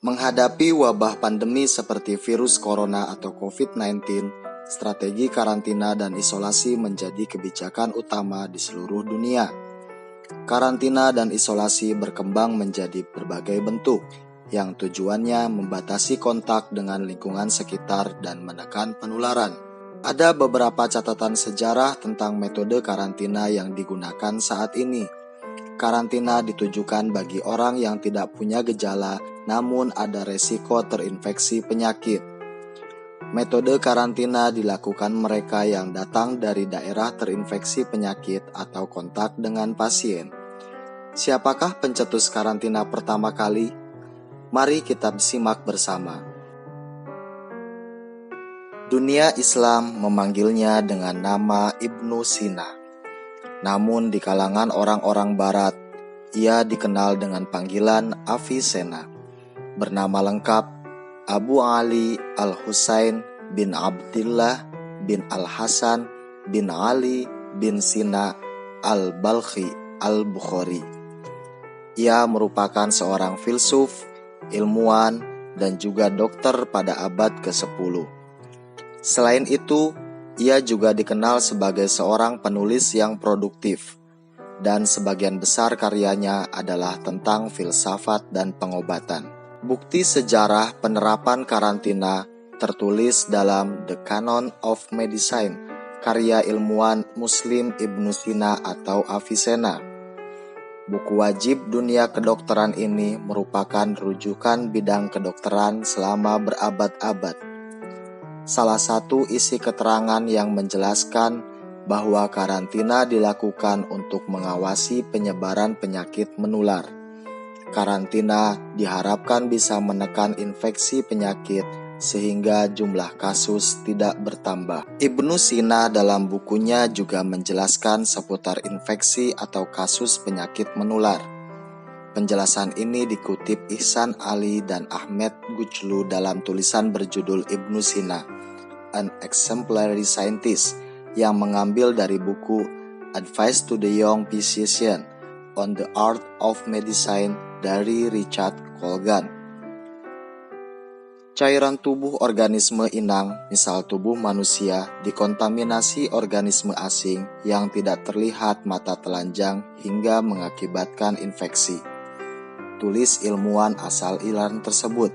Menghadapi wabah pandemi seperti virus corona atau COVID-19, strategi karantina dan isolasi menjadi kebijakan utama di seluruh dunia. Karantina dan isolasi berkembang menjadi berbagai bentuk, yang tujuannya membatasi kontak dengan lingkungan sekitar dan menekan penularan. Ada beberapa catatan sejarah tentang metode karantina yang digunakan saat ini. Karantina ditujukan bagi orang yang tidak punya gejala namun ada resiko terinfeksi penyakit. Metode karantina dilakukan mereka yang datang dari daerah terinfeksi penyakit atau kontak dengan pasien. Siapakah pencetus karantina pertama kali? Mari kita simak bersama. Dunia Islam memanggilnya dengan nama Ibnu Sina. Namun di kalangan orang-orang barat, ia dikenal dengan panggilan Avicenna. Bernama lengkap Abu Ali Al-Husain bin Abdillah bin Al-Hasan bin Ali bin Sina Al-Balkhi Al-Bukhari. Ia merupakan seorang filsuf, ilmuwan, dan juga dokter pada abad ke-10. Selain itu, ia juga dikenal sebagai seorang penulis yang produktif, dan sebagian besar karyanya adalah tentang filsafat dan pengobatan. Bukti sejarah penerapan karantina tertulis dalam The Canon of Medicine, karya ilmuwan Muslim Ibnu Sina atau Avicenna. Buku wajib dunia kedokteran ini merupakan rujukan bidang kedokteran selama berabad-abad. Salah satu isi keterangan yang menjelaskan bahwa karantina dilakukan untuk mengawasi penyebaran penyakit menular. Karantina diharapkan bisa menekan infeksi penyakit sehingga jumlah kasus tidak bertambah. Ibnu Sina dalam bukunya juga menjelaskan seputar infeksi atau kasus penyakit menular. Penjelasan ini dikutip Ihsan Ali dan Ahmed Gujlu dalam tulisan berjudul Ibnu Sina, An Exemplary Scientist, yang mengambil dari buku Advice to the Young Physician on the Art of Medicine dari Richard Colgan. Cairan tubuh organisme inang, misal tubuh manusia, dikontaminasi organisme asing yang tidak terlihat mata telanjang hingga mengakibatkan infeksi. Tulis ilmuwan asal Iran tersebut.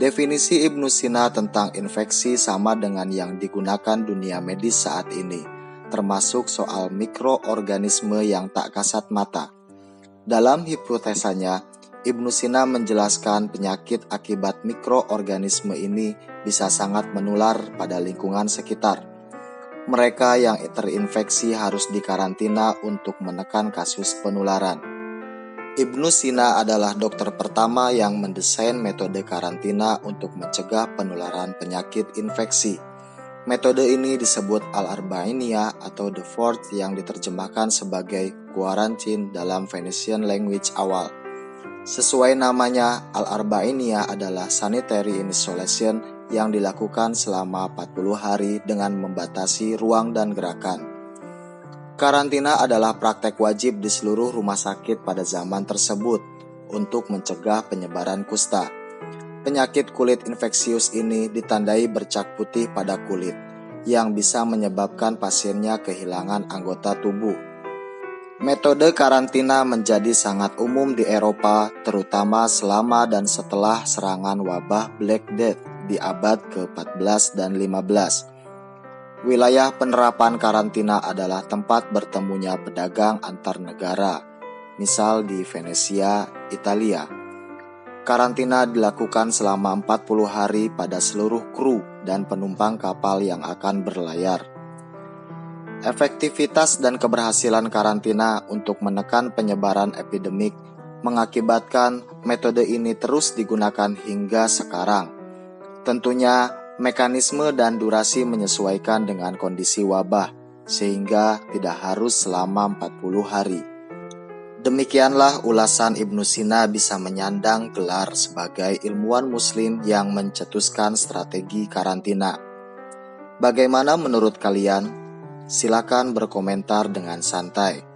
Definisi Ibnu Sina tentang infeksi sama dengan yang digunakan dunia medis saat ini, termasuk soal mikroorganisme yang tak kasat mata. Dalam hipotesanya, Ibnu Sina menjelaskan penyakit akibat mikroorganisme ini bisa sangat menular pada lingkungan sekitar. Mereka yang terinfeksi harus dikarantina untuk menekan kasus penularan. Ibnu Sina adalah dokter pertama yang mendesain metode karantina untuk mencegah penularan penyakit infeksi. Metode ini disebut Al-Arba'iniyah atau The Fourth yang diterjemahkan sebagai quarantine dalam Venetian language awal. Sesuai namanya, Al-Arba'iniyah adalah sanitary isolation yang dilakukan selama 40 hari dengan membatasi ruang dan gerakan. Karantina adalah praktek wajib di seluruh rumah sakit pada zaman tersebut untuk mencegah penyebaran kusta. Penyakit kulit infeksius ini ditandai bercak putih pada kulit, yang bisa menyebabkan pasiennya kehilangan anggota tubuh. Metode karantina menjadi sangat umum di Eropa, terutama selama dan setelah serangan wabah Black Death di abad ke-14 dan 15. Wilayah penerapan karantina adalah tempat bertemunya pedagang antar negara, misal di Venesia, Italia. Karantina dilakukan selama 40 hari pada seluruh kru dan penumpang kapal yang akan berlayar. Efektivitas dan keberhasilan karantina untuk menekan penyebaran epidemik mengakibatkan metode ini terus digunakan hingga sekarang. Tentunya, mekanisme dan durasi menyesuaikan dengan kondisi wabah, sehingga tidak harus selama 40 hari. Demikianlah ulasan Ibnu Sina bisa menyandang gelar sebagai ilmuwan muslim yang mencetuskan strategi karantina. Bagaimana menurut kalian? Silakan berkomentar dengan santai.